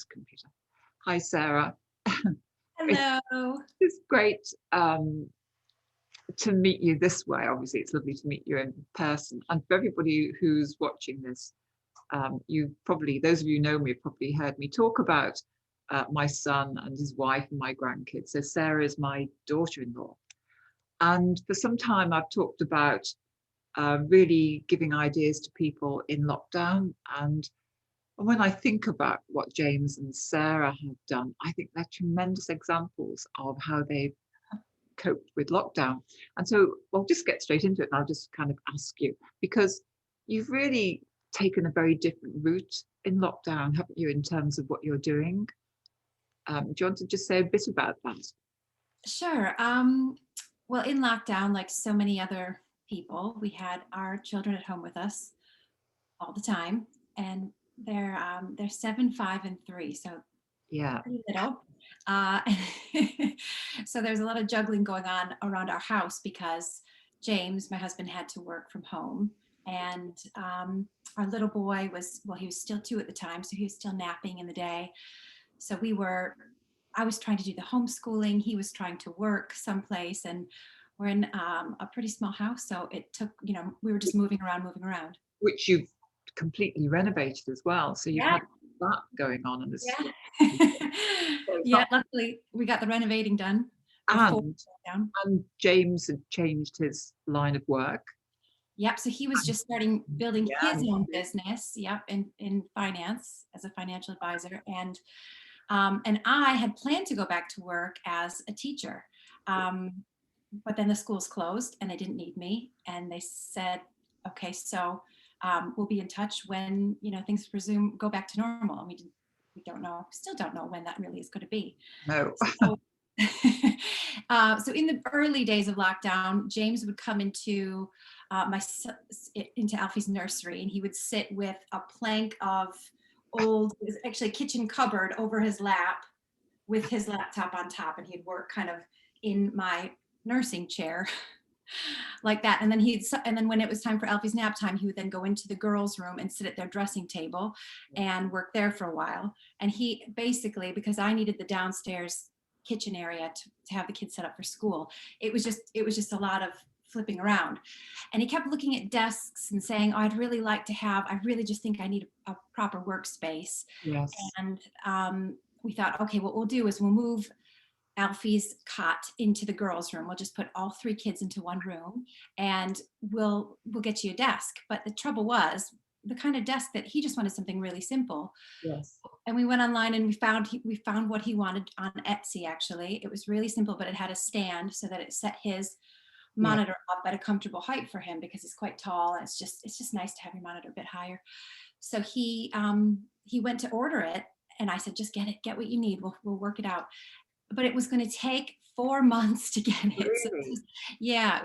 computer. Hi, Sarah. It's, Hello. it's great to meet you this way. Obviously, it's lovely to meet you in person. And for everybody who's watching this, you probably, those of you who know me, have probably heard me talk about my son and his wife and my grandkids. So Sarah is my daughter-in-law. And for some time, I've talked about really giving ideas to people in lockdown. And when I think about what James and Sarah have done, I think they're tremendous examples of how they've coped with lockdown. And so I'll just get straight into it and I'll just kind of ask you, because you've really taken a very different route in lockdown, haven't you, in terms of what you're doing? Do you want to just say a bit about that? Sure. Well, in lockdown, like so many other people, we had our children at home with us all the time, and they're 7, 5, and 3, so Yeah. pretty little. Uh, so there's a lot of juggling going on around our house because James, my husband, had to work from home, and our little boy he was still 2 at the time, so he was still napping in the day. So I was trying to do the homeschooling. He was trying to work someplace, and we're in a pretty small house. So it took, we were just moving around. Which you've completely renovated as well. So you've Yeah, had that going on and this. yeah. So it's Yeah, not, luckily we got the renovating done before and down. and James had changed his line of work. Yep. So he was just starting building his Yeah. own business. Yep, in finance as a financial advisor, and I had planned to go back to work as a teacher. Um, but then the schools closed and they didn't need me. And they said, okay, so we'll be in touch when, things go back to normal. And we don't know, still don't know when that really is going to be. No. So, so in the early days of lockdown, James would come into into Alfie's nursery, and he would sit with a plank of it was actually a kitchen cupboard over his lap with his laptop on top, and he'd work kind of in my nursing chair like that. And then when it was time for Alfie's nap time, he would then go into the girls' room and sit at their dressing table and work there for a while. And he basically, because I needed the downstairs kitchen area to have the kids set up for school, it was just a lot of flipping around. And he kept looking at desks and saying, oh, I really just think I need a proper workspace. Yes. And we thought, okay, what we'll do is we'll move Alfie's cot into the girls' room. We'll just put all 3 kids into one room, and we'll get you a desk. But the trouble was the kind of desk that he just wanted something really simple. Yes. And we went online and we found what he wanted on Etsy. Actually, it was really simple, but it had a stand so that it set his Yeah. monitor up at a comfortable height for him because he's quite tall. And it's just nice to have your monitor a bit higher. So he went to order it, and I said, just get what you need. We'll work it out. But it was going to take 4 months to get it. Really? So, yeah,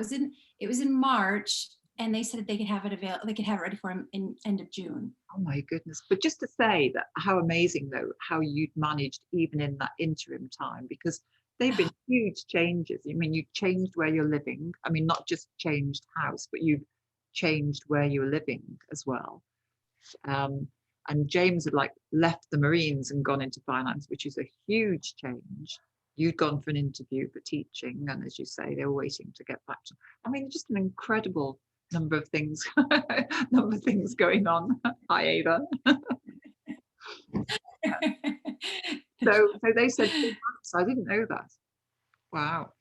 it was in March, and they said they could have it ready for him in end of June. Oh my goodness. But just to say that how amazing though, how you'd managed even in that interim time, because they've been huge changes. I mean, you changed where you're living. I mean, not just changed house, but you've changed where you're living as well. And James had like left the Marines and gone into finance, which is a huge change. You'd gone for an interview for teaching, and as you say, they were waiting to get back to. I mean, just an incredible number of things, number of things going on. Hi, Ava. So they said 4 months. I didn't know that. Wow.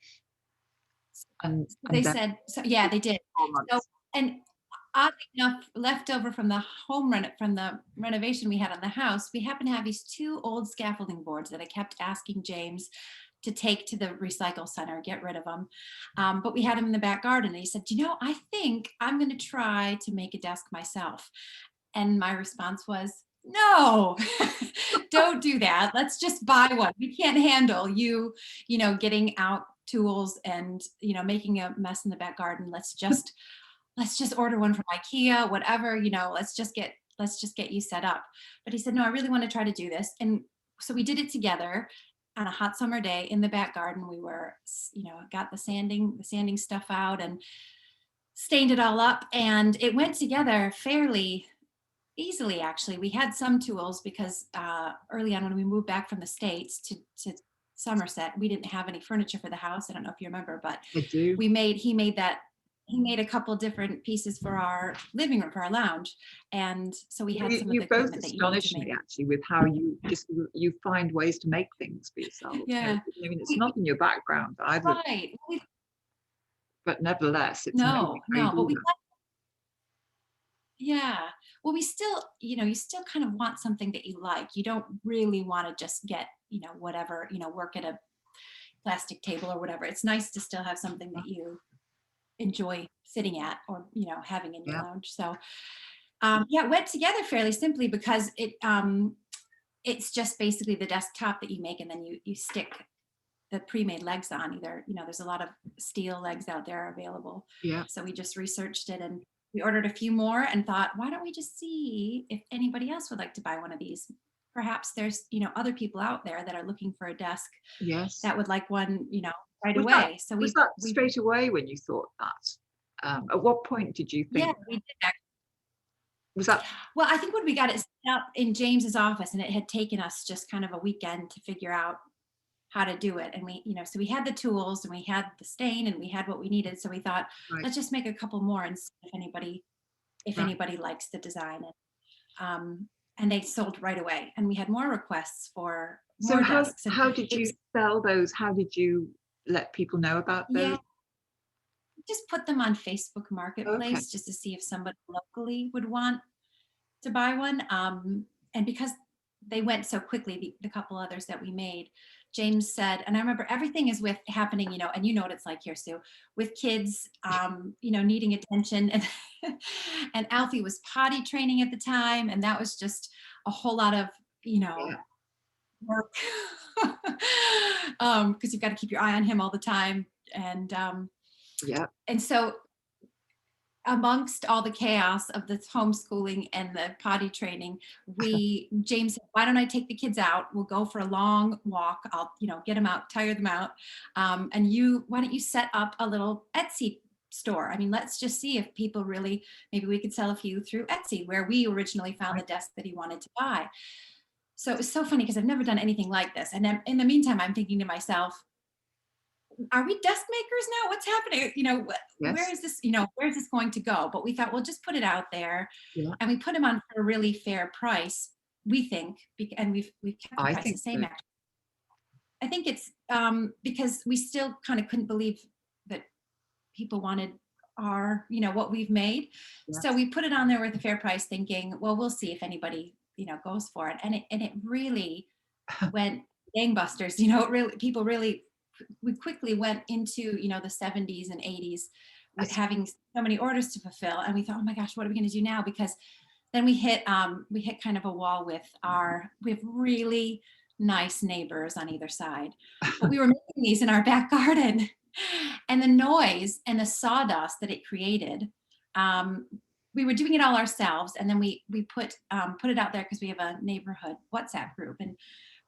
And They then said, so yeah, they did. 4 months. So, and oddly enough, left over from from the renovation we had on the house, we happened to have these 2 old scaffolding boards that I kept asking James to take to the recycle center, get rid of them. But we had them in the back garden. And he said, I think I'm going to try to make a desk myself. And my response was, no, don't do that. Let's just buy one. We can't handle getting out tools and, making a mess in the back garden. Let's just order one from IKEA, whatever, let's just get you set up. But he said, no, I really want to try to do this. And so we did it together on a hot summer day in the back garden. We were, got the sanding stuff out and stained it all up, and it went together fairly easily, actually. We had some tools because early on when we moved back from the States to Somerset, we didn't have any furniture for the house. I don't know if you remember, but I do. he made a couple different pieces for our living room, for our lounge. And so we Well, had some of you the both equipment that you need to astonish make. me actually with how you find ways to make things for yourselves. Yeah. I mean, it's We, not in your background either, right. but nevertheless, it's amazing No, how you no, but do that. yeah. Well, we still, you still kind of want something that you like. You don't really want to just get, whatever, work at a plastic table or whatever. It's nice to still have something that you enjoy sitting at or, having in your Yeah, lounge. So, yeah, it went together fairly simply because it's just basically the desktop that you make, and then you stick the pre-made legs on. Either, there's a lot of steel legs out there available. yeah, So we just researched it, and we ordered a few more and thought, why don't we just see if anybody else would like to buy one of these? Perhaps there's, other people out there that are looking for a desk yes. that would like one, right Was that away. So was we that we straight away when you thought that? At what point did you yeah, think we did that. was that Well, I think when we got it set up in James's office, and it had taken us just kind of a weekend to figure out how to do it. And we, so we had the tools and we had the stain and we had what we needed. So we thought, right? let's just make a couple more and see if Right. anybody likes the design. And they sold right away. And we had more requests for So more desks. And how did it you was, sell those? How did you let people know about those? yeah, just put them on Facebook Okay, Marketplace just to see if somebody locally would want to buy one. And because they went so quickly, the couple others that we made, James said, and I remember everything is with happening, and you know what it's like here, Sue, with kids, needing attention. And, and Alfie was potty training at the time. And that was just a whole lot of, yeah, work. Because you've got to keep your eye on him all the time. yeah. And so amongst all the chaos of the homeschooling and the potty training, James said, why don't I take the kids out? We'll go for a long walk. I'll, get them out, tire them out. And why don't you set up a little Etsy store? I mean, let's just see if people really, maybe we could sell a few through Etsy, where we originally found the desk that he wanted to buy. So it was so funny because I've never done anything like this. And then in the meantime, I'm thinking to myself, are we desk makers now? What's happening? Where Yes, is this, where's this going to go? But we thought, we'll just put it out there, yeah. and we put them on for a really fair price, we think, and we've kept the I price the think same. so. Actually, I think it's because we still kind of couldn't believe that people wanted what we've made. So Yes. we put it on there with a fair price, thinking, well, we'll see if anybody, goes for it. And it really went gangbusters. People really, we quickly went into, the 70s and 80s with That's having so many orders to fulfill. And we thought, oh my gosh, what are we going to do now? Because then we hit kind of a wall with we have really nice neighbors on either side, but we were making these in our back garden, and the noise and the sawdust that it created, we were doing it all ourselves. And then we put it out there because we have a neighborhood WhatsApp group, and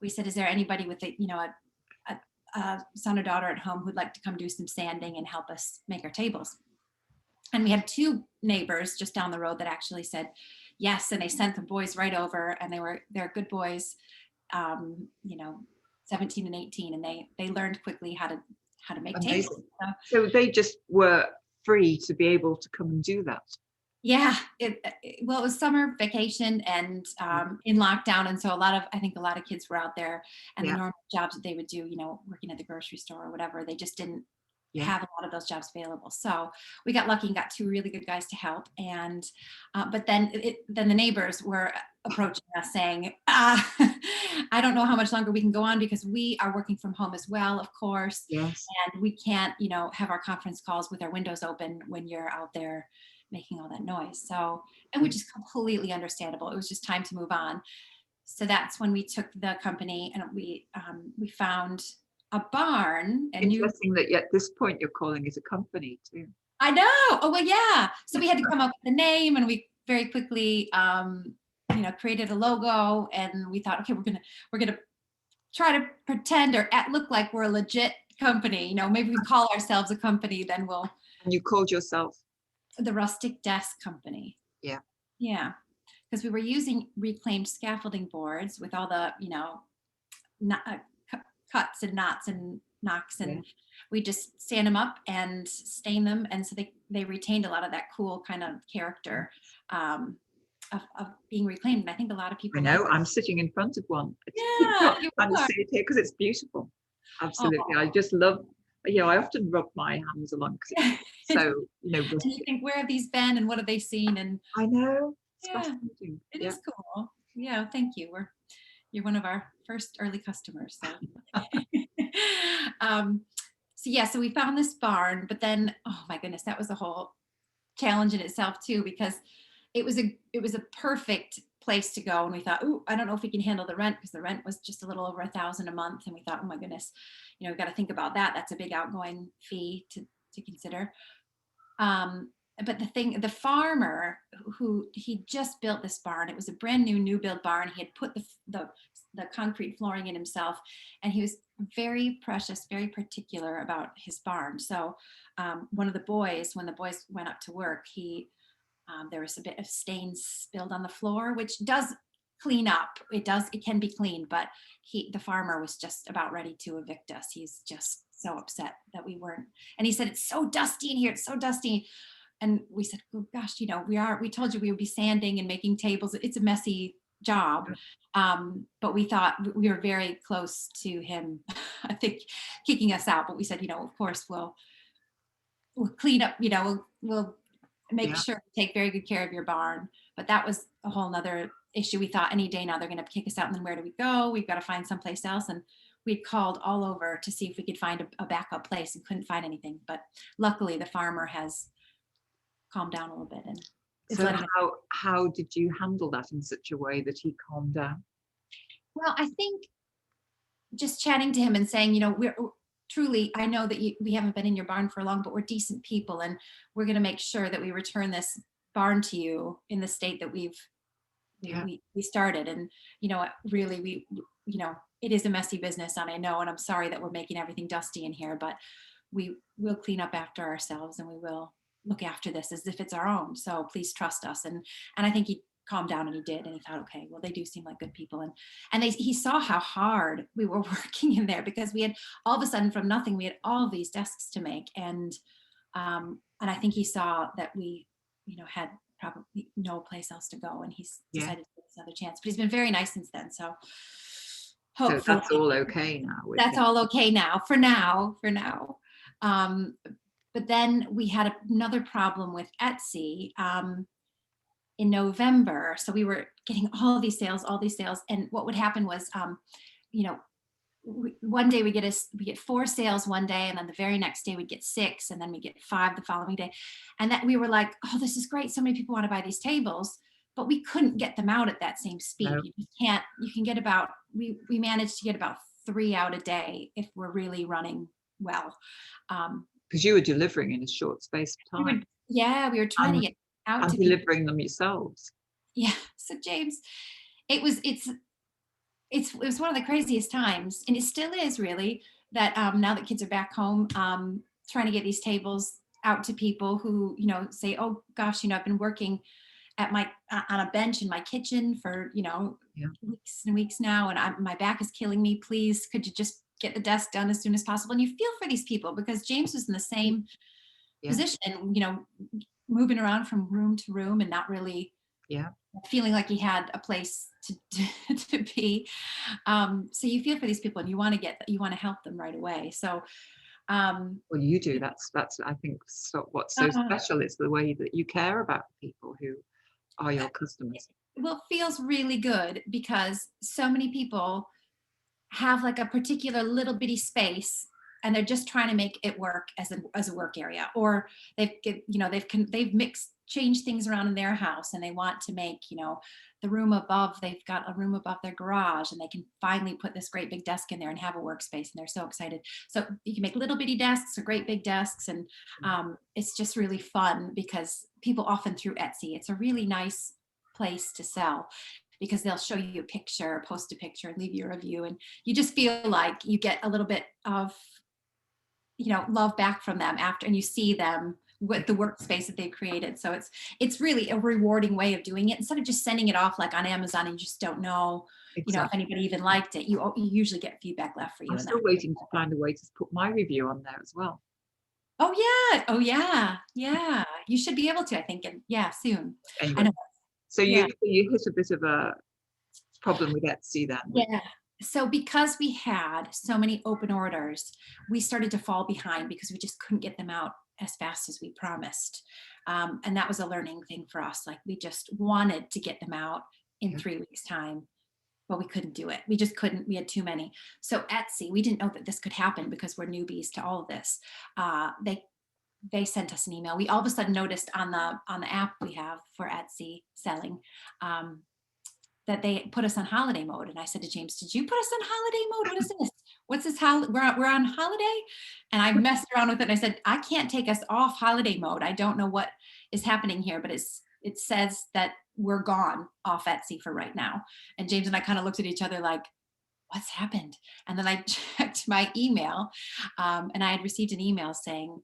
we said, is there anybody with a son or daughter at home who'd like to come do some sanding and help us make our tables? And we had two neighbors just down the road that actually said yes, and they sent the boys right over, and they're good boys, um, you know 17 and 18, and they learned quickly how to make tables. amazing. So So they just were free to be able to come and do that. yeah, well, it was summer vacation and in lockdown, and so I think a lot of kids were out there, and the Yeah, normal jobs that they would do, working at the grocery store or whatever, they just didn't yeah. have a lot of those jobs available. So we got lucky and got two really good guys to help. And but then the neighbors were approaching us saying, I don't know how much longer we can go on, because we are working from home as well, of course, Yes. and we can't, have our conference calls with our windows open when you're out there making all that noise. So, and Yeah. which is completely understandable. It was just time to move on. So that's when we took the company, and we found a barn, and Interesting that at this point you're calling it a company too. I know. Oh well, yeah. So we had to come up with a name, and we very quickly, created a logo, and we thought, okay, we're gonna try to pretend or look like we're a legit company. Maybe we call ourselves a company, then And you called yourself, the Rustic Desk Company. yeah. Yeah. because we were using reclaimed scaffolding boards with all the, not, cuts and knots and knocks, Yeah. and we just sand them up and stain them, and so they retained a lot of that cool kind of character, of being reclaimed. And I think a lot of I people like know. that. I'm sitting in front of one. It's Yeah, not you kind of are. see it here because it's beautiful. Absolutely. I Oh. just love. I often rub my hands along because it's And so you rustic. think, where have these been and what have they seen? And I know. It's yeah, fascinating. it Yeah. is cool. Yeah, thank you. You're one of our first early customers. So, um, so yeah, so we found this barn, but then, oh my goodness, that was a whole challenge in itself too, because it was a perfect place to go. And we thought, oh, I don't know if we can handle the rent, because the rent was just a little over 1,000 a month. And we thought, oh my goodness, we got to think about that. That's a big outgoing fee to consider. But the farmer who he just built this barn, it was a brand new build barn. He had put the concrete flooring in himself, and he was very precious, very particular about his barn. So one of the boys, when the boys went up to work, there was a bit of stains spilled on the floor, which does clean up. It can be cleaned, but the farmer was just about ready to evict us. He's just so upset that we weren't. And he said, it's so dusty in here. It's so dusty. And we said, oh gosh, we told you we would be sanding and making tables. It's a messy job. But we thought we were very close to him, I think, kicking us out. But we said, of course, we'll clean up, we'll make Yeah. sure to take very good care of your barn. But that was a whole nother issue. We thought any day now they're going to kick us out, and then where do we go? We've got to find someplace else. And we'd called all over to see if we could find a backup place, and couldn't find anything. But luckily the farmer has calmed down a little bit and is So letting us. how did you handle that in such a way that he calmed down? Well, I think just chatting to him and saying, we're truly, I know that we haven't been in your barn for long, but we're decent people, and we're going to make sure that we return this barn to you in the state that Yeah. we started. And really, it is a messy business, and I know, and I'm sorry that we're making everything dusty in here, but we will clean up after ourselves, and we will look after this as if it's our own. So please trust us. And I think he calmed down, and he did, and he thought, okay, well, they do seem like good people. And he saw how hard we were working in there, because we had, all of a sudden, from nothing, we had all these desks to make. And I think he saw that we had probably no place else to go, and he's Yeah. decided to give us another chance. But he's been very nice since then. So So hopefully that's all okay now with that's him. all okay now, for now. Um, but then we had another problem with Etsy in November. So we were getting all these sales. And what would happen was, you know, one day we get 4 sales one day, and then the very next day we'd get 6, and then we get 5 the following day. And that we were like, oh, this is great. So many people want to buy these tables, but we couldn't get them out at that same speed. No. You just can't, you can get about, we managed to get about 3 out a day if we're really running well. Because you were delivering in a short space of time We were trying to and get out to people. delivering them yourselves. Yeah. So James, it was, it was one of the craziest times, and it still is really, that now that kids are back home, trying to get these tables out to people who say, oh gosh, I've been working at my on a bench in my kitchen for Yeah. weeks and weeks now, and my back is killing me. Please, could you just get the desk done as soon as possible? And you feel for these people, because James was in the same Yeah. position, moving around from room to room and not really Yeah. feeling like he had a place to be. So you feel for these people, and you want to help them right away. So Well, you do. That's I think what's so uh, special is the way that you care about people who are your customers. well, it feels really good, because so many people have like a particular little bitty space, and they're just trying to make it work as a work area, or they've changed things around in their house, and they want to make the room above, they've got a room above their garage, and they can finally put this great big desk in there and have a workspace, and they're so excited. So you can make little bitty desks or great big desks, and it's just really fun, because people often, through Etsy, it's a really nice place to sell, because they'll show you a picture, post a picture, and leave you a review, and you just feel like you get a little bit of love back from them after, and you see them with the workspace that they've created. So it's really a rewarding way of doing it instead of just sending it off like on Amazon and you just don't know, you know, if Exactly. anybody even liked it. You usually get feedback left for you I'm in still that. waiting to find a way to put my review on there as well. Oh yeah. Oh yeah. Yeah. You should be able to, I think. And yeah, soon. I Anyway, know. so Yeah. you hit a bit of a problem with Etsy then. Yeah. So because we had so many open orders, we started to fall behind because we just couldn't get them out as fast as we promised. And that was a learning thing for us. Like we just wanted to get them out in Yeah. 3 weeks' time, but we couldn't do it. We just couldn't. We had too many. So Etsy, we didn't know that this could happen because we're newbies to all of this. They sent us an email. We all of a sudden noticed on the app we have for Etsy selling. That they put us on holiday mode. And I said to James, did you put us on holiday mode? What is this? What's this? We're on holiday? And I messed around with it. And I said, I can't take us off holiday mode. I don't know what is happening here, but it says that we're gone off Etsy for right now. And James and I kind of looked at each other like, what's happened? And then I checked my email and I had received an email saying,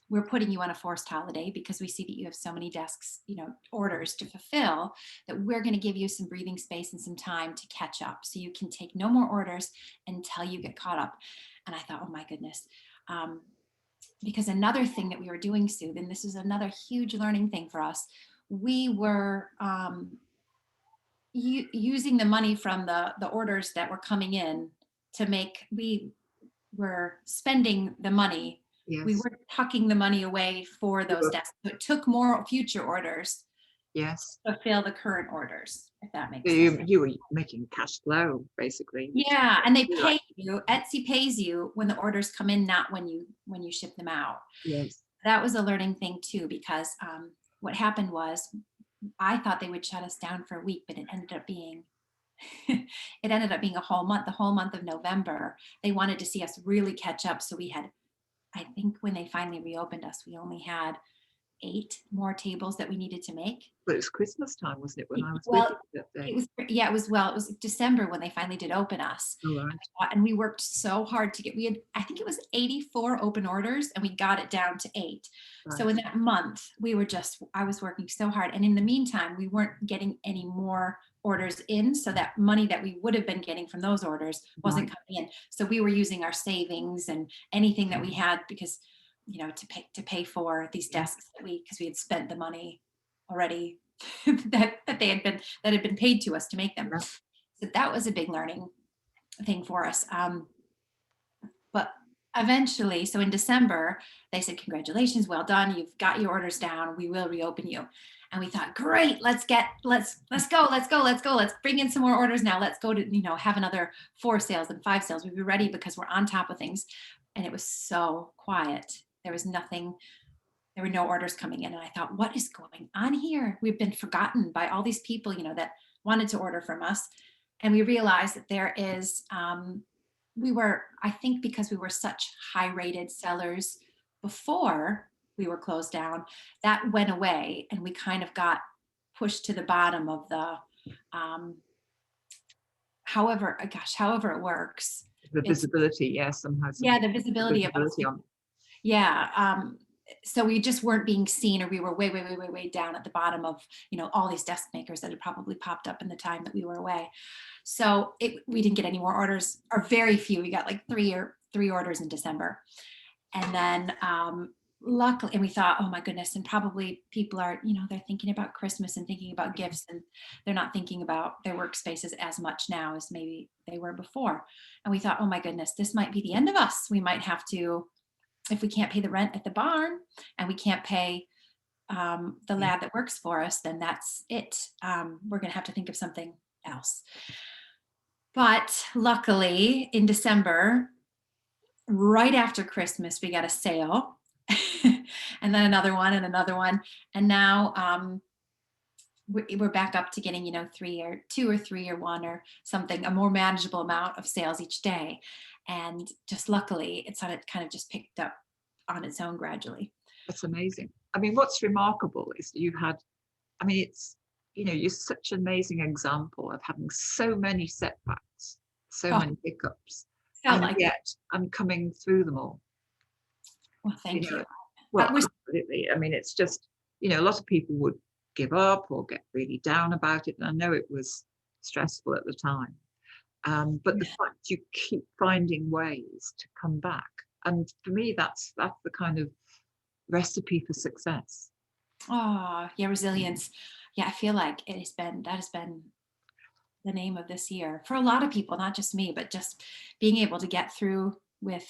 we're putting you on a forced holiday because we see that you have so many desks, you know, orders to fulfill, that we're going to give you some breathing space and some time to catch up so you can take no more orders until you get caught up. And I thought, oh my goodness. Because another thing that we were doing, Sue, and this is another huge learning thing for us, we were using the money from the orders that were coming in to make, we were spending the money. We Yes. were tucking the money away for those desks. So it took more future orders Yes. to fill the current orders, if that So makes sense. you were making cash flow basically, which is Yeah, and they really like, pay you. Etsy pays you when the orders come in, not when you ship them out. yes. That was a learning thing too, because what happened was I thought they would shut us down for a week, but it ended up being it ended up being a whole month, the whole month of November. They wanted to see us really catch up. So we had, I think when they finally reopened us, we only had 8 more tables that we needed to make. But it was Christmas time, wasn't it, when I was with Well, you that it day? was, yeah, it was December when they finally did open us. All right. And we worked so hard to get, we had, I think it was 84 open orders and we got it down to 8. So Right. in that month, I was working so hard. And in the meantime, we weren't getting any more orders in. So that money that we would have been getting from those orders wasn't Right. coming in. So we were using our savings and anything that we had because, you know, to pay for these Yeah. desks because we had spent the money already that had been paid to us to make them. Yeah. So that was a big learning thing for us. But eventually, so in December, they said, congratulations, well done. You've got your orders down. We will reopen you. And we thought, great, let's go. Let's bring in some more orders now. Let's go to, you know, have another 4 sales and 5 sales. We'd be ready because we're on top of things. And it was so quiet. There was nothing. There were no orders coming in. And I thought, what is going on here? We've been forgotten by all these people, you know, that wanted to order from us. And we realized that there is, I think because we were such high rated sellers before we were closed down, that went away. And we kind of got pushed to the bottom of the, however it works. The It's, visibility, yes, somehow. yeah, the visibility of us. Visibility on. Yeah. So we just weren't being seen, or we were way down at the bottom of, you know, all these desk makers that had probably popped up in the time that we were away. So we didn't get any more orders, or very few. We got like three orders in December. And then luckily, and we thought, oh my goodness, and probably people are, you know, they're thinking about Christmas and thinking about gifts, and they're not thinking about their workspaces as much now as maybe they were before. And we thought, oh my goodness, this might be the end of us. We might have to, if we can't pay the rent at the barn and we can't pay the lad that works for us, then that's it. We're going to have to think of something else. But luckily in December, right after Christmas, we got a sale and then another one and another one. And now we're back up to getting, you know, 2 or 3 or 1 or something, a more manageable amount of sales each day. And just luckily, it's kind of just picked up on its own gradually. That's amazing. I mean, what's remarkable is you had, I mean, it's, you know, you're such an amazing example of having so many setbacks, so Oh, many hiccups, felt and like, yet I'm coming through them all. well, thank You know, you. Well, we're absolutely. I mean, it's just, a lot of people would give up or get really down about it. And I know it was stressful at the time. But the fact you keep finding ways to come back. And for me, that's the kind of recipe for success. Oh, yeah, resilience. Yeah, I feel like that has been the name of this year for a lot of people, not just me, but just being able to get through with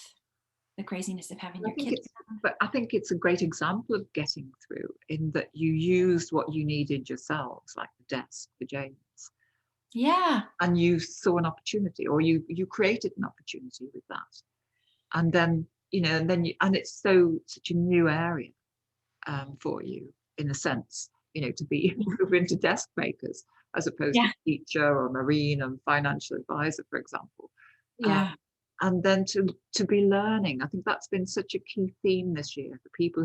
the craziness of having I your think kids. it's but I think it's a great example of getting through in that you used what you needed yourselves, like the desk for James, Yeah. and you saw an opportunity or you created an opportunity with that. And then, and it's such a new area for you in a sense, to be move into desk makers as opposed to Yeah. teacher or marine and financial advisor, for example. Yeah. And then to be learning. I think that's been such a key theme this year for people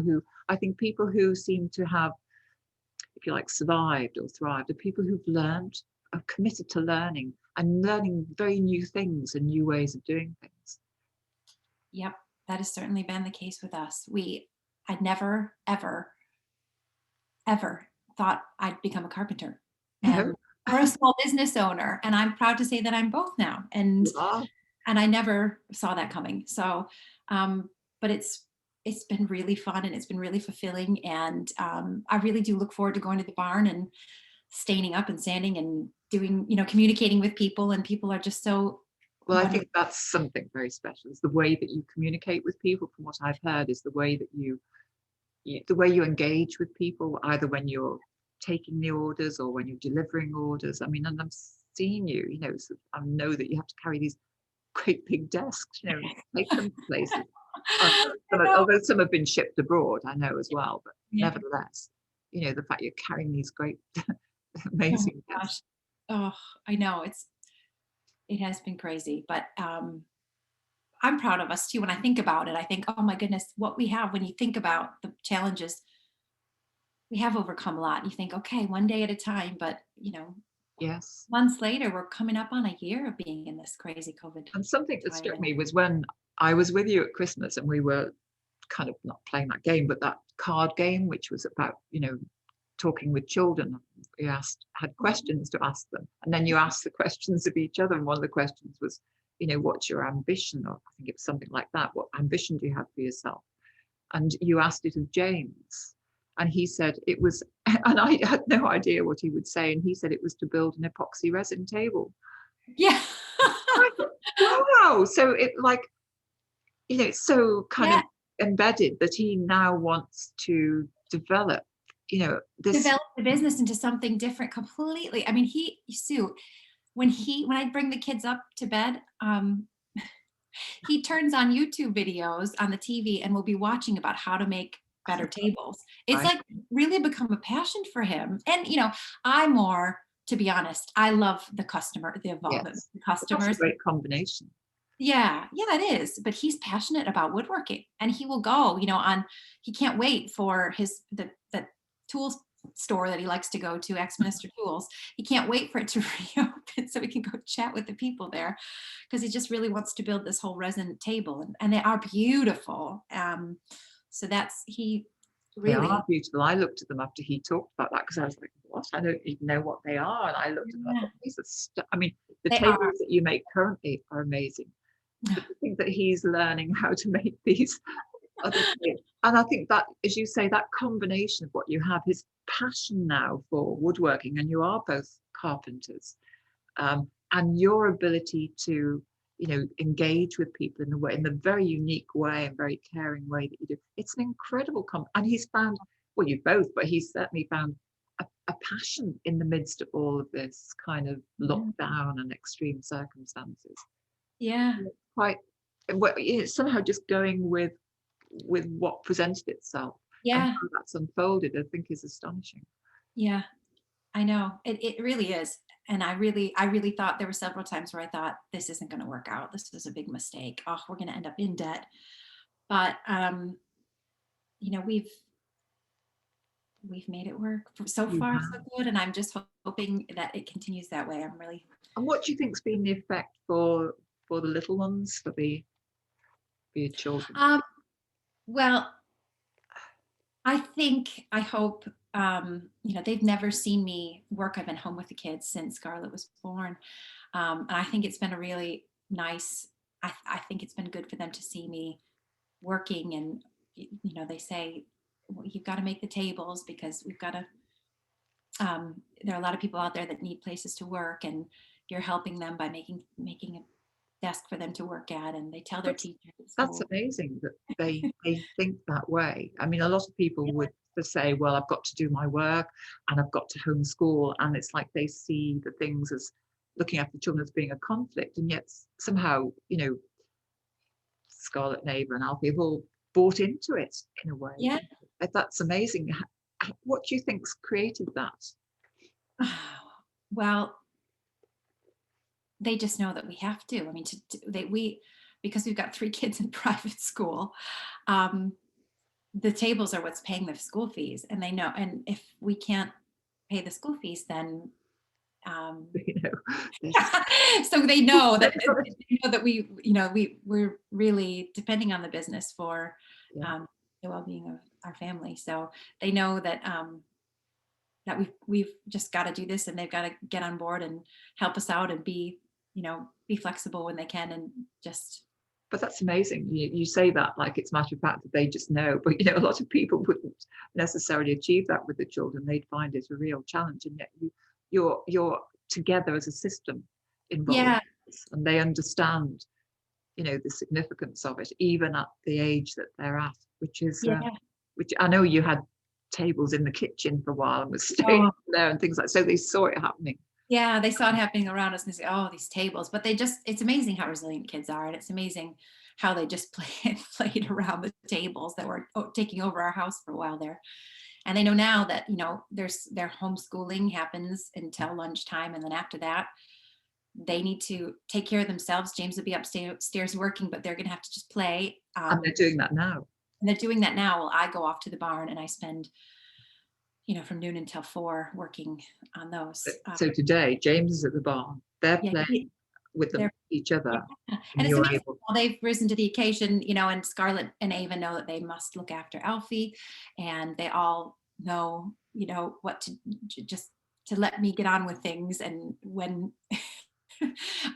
who seem to have, if you like, survived or thrived, are people who've learned, are committed to learning and learning very new things and new ways of doing things. Yep. That has certainly been the case with us. I'd never, ever, ever thought I'd become a carpenter No, and or a small business owner. And I'm proud to say that I'm both now. you are. And I never saw that coming. So, but it's been really fun and it's been really fulfilling. And I really do look forward to going to the barn and staining up and sanding and doing, communicating with people. And people are just so Well, I wonderful. think that's something very special. Is the way that you communicate with people. From what I've heard, is the way that the way you engage with people, either when you're taking the orders or when you're delivering orders. I mean, and I've seen you, I know that you have to carry these great big desks, take them to places. Uh, I know. Although some have been shipped abroad, I know as well, but Yeah. nevertheless, the fact you're carrying these great, Oh amazing my gosh. desks. Oh, I know. It has been crazy, but I'm proud of us too. When I think about it, I think, oh my goodness, what we have when you think about the challenges, we have overcome a lot. You think, okay, one day at a time, but Yes. months later, we're coming up on a year of being in this crazy COVID And something that time. struck And me was when I was with you at Christmas and we were kind of not playing that game, but that card game, which was about, talking with children. You had questions to ask them, and then you asked the questions of each other. And one of the questions was, what's your ambition? Or I think it was something like that. What ambition do you have for yourself? And you asked it of James, and he said it was, and I had no idea what he would say, and he said it was to build an epoxy resin table. yeah. I thought, wow! So it's so kind Yeah. of embedded that he now wants to develop, this. Develop the business into something different completely. I mean, Sue, when I bring the kids up to bed, he turns on YouTube videos on the TV and will be watching about how to make better tables. It's Right. like really become a passion for him. And I more, to be honest, I love the customer, the involvement Yes. with the Well, that's a customers. great combination. Yeah, yeah, that is. But he's passionate about woodworking, and he will go, he can't wait for the tools store that he likes to go to, Exminister Tools. He can't wait for it to reopen so we can go chat with the people there, because he just really wants to build this whole resin table, and they are beautiful. So that's he They really. are beautiful. I looked at them after he talked about that because I was like, what? I don't even know what they are. And I looked at them, I Yeah, thought, these are I mean, the they are. tables that you make currently are amazing. But to think that he's learning how to make these other things. And I think that, as you say, that combination of what you have, his passion now for woodworking, and you are both carpenters, and your ability to, engage with people in the very unique way and very caring way that you do. It's an incredible and he's found, well, you both, but he's certainly found a passion in the midst of all of this kind of Yeah. lockdown and extreme circumstances. Yeah. Quite, well, somehow just going with what presented itself and Yeah. how that's unfolded, I think is astonishing. Yeah. I know it really is. And I really thought there were several times where I thought this isn't going to work out. This is a big mistake. Oh, we're going to end up in debt. But we've made it work. So You far, so have. good. And I'm just hoping that it continues that way. I'm really. And what do you think's been the effect for the little ones, for your children? Um, well, I hope, they've never seen me work. I've been home with the kids since Scarlett was born. And I think it's been a really nice, I think it's been good for them to see me working. And, they say, well, you've got to make the tables because we've got to, there are a lot of people out there that need places to work, and you're helping them by making a desk for them to work at. And they tell their That's teachers at that's school. amazing that they think that way. I mean, a lot of people would just say, well, I've got to do my work and I've got to homeschool, and it's like they see the things as looking after children as being a conflict, and yet somehow, Scarlett and Ava and Alfie have all bought into it in a way. Yeah. That's amazing. What do you think's created that? Well, they just know that we have to. I mean, because we've got 3 kids in private school, um, the tables are what's paying the school fees, and they know. And if we can't pay the school fees, then You know, there's so they know that we're really depending on the business for yeah. the well-being of our family. So they know that that we've just got to do this, and they've got to get on board and help us out and be flexible when they can, and just But that's amazing. You say that like it's matter of fact that they just know, but a lot of people wouldn't necessarily achieve that with the children. They'd find it a real challenge, and yet you're together as a system involved, yeah, and they understand, the significance of it, even at the age that they're at, yeah. which I know you had tables in the kitchen for a while and was staying Oh, there and things like. So they saw it happening. yeah, they saw it happening around us and they say, "Oh, these tables." But it's amazing how resilient kids are. And it's amazing how they just played around the tables that were taking over our house for a while there. And they know now that, their homeschooling happens until lunchtime. And then after that, they need to take care of themselves. James will be upstairs working, but they're going to have to just play. And they're doing that now. And they're doing that now. Well, I go off to the barn and I spend, from noon until 4 working on those. So today, James is at the barn. They're Yeah, playing with they're each other, Yeah, and and it's you're amazing able. how they've risen to the occasion, and Scarlett and Ava know that they must look after Alfie, and they all know, what just to let me get on with things, and when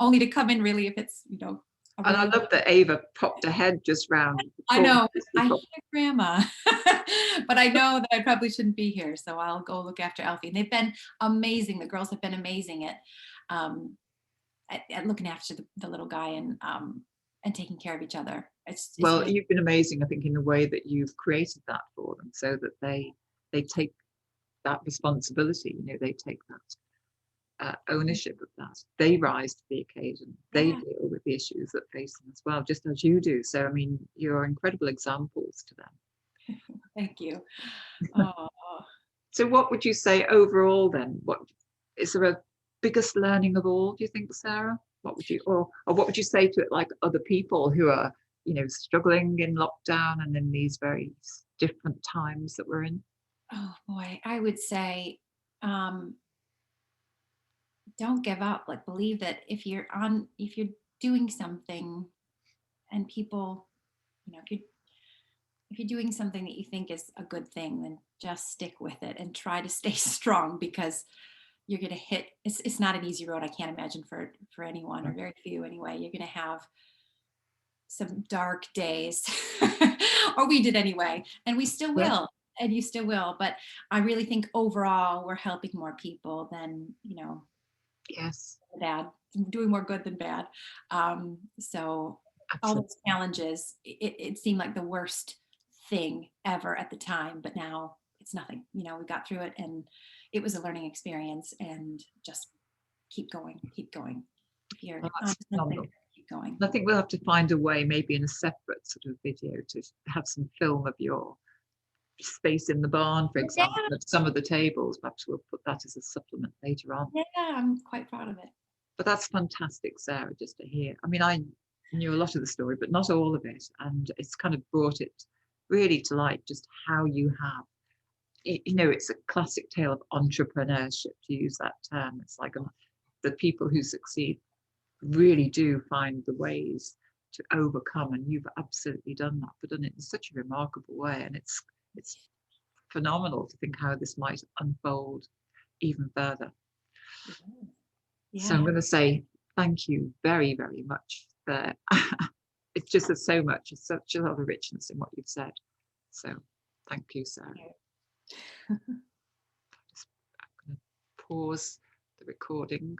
only to come in really if it's, a And I really love that Ava popped her head just round the I corner. know, I hear grandma, but I know that I probably shouldn't be here, so I'll go look after Alfie. And they've been amazing. The girls have been amazing um, at looking after the little guy and taking care of each other. It's Well, really you've been amazing, I think, in the way that you've created that for them, so that they take that responsibility. They take that ownership of that. They rise to the occasion. They yeah. deal with the issues that face them as well, just as you do. So, I mean, you're incredible examples to them. Thank you. Oh, So, what would you say overall then? What is there a biggest learning of all? Do you think, Sarah? What would you, or what would you say to it, like other people who are, struggling in lockdown and in these very different times that we're in? oh boy, I would say, um, don't give up. Like, believe that if you're doing something and people, if you're doing something that you think is a good thing, then just stick with it and try to stay strong, because you're going to hit, it's not an easy road. I can't imagine for anyone, or very few anyway. You're going to have some dark days, or we did anyway, and we still Yeah. will, and you still will. But I really think overall we're helping more people than, Yes, bad, doing more good than bad. So all absolutely. those challenges, it seemed like the worst thing ever at the time, but now it's nothing. We got through it, and it was a learning experience. And just keep going, keep going. If you're Well, on that's something, phenomenal. keep going. I think we'll have to find a way, maybe in a separate sort of video, to have some film of your space in the barn, for Yeah, example, at some of the tables. Perhaps we'll put that as a supplement later on. yeah, I'm quite proud of it. But that's fantastic, Sarah, just to hear. I mean, I knew a lot of the story, but not all of it. And it's kind of brought it really to light just how you have, it's a classic tale of entrepreneurship, to use that term. It's like the people who succeed really do find the ways to overcome. And you've absolutely done that, but done it in such a remarkable way. And it's phenomenal to think how this might unfold even further. So I'm Yeah. going to say thank you very, very much there. It's just there's so much, there's such a lot of richness in what you've said. So thank you, Sarah. Just, I'm going to pause the recording.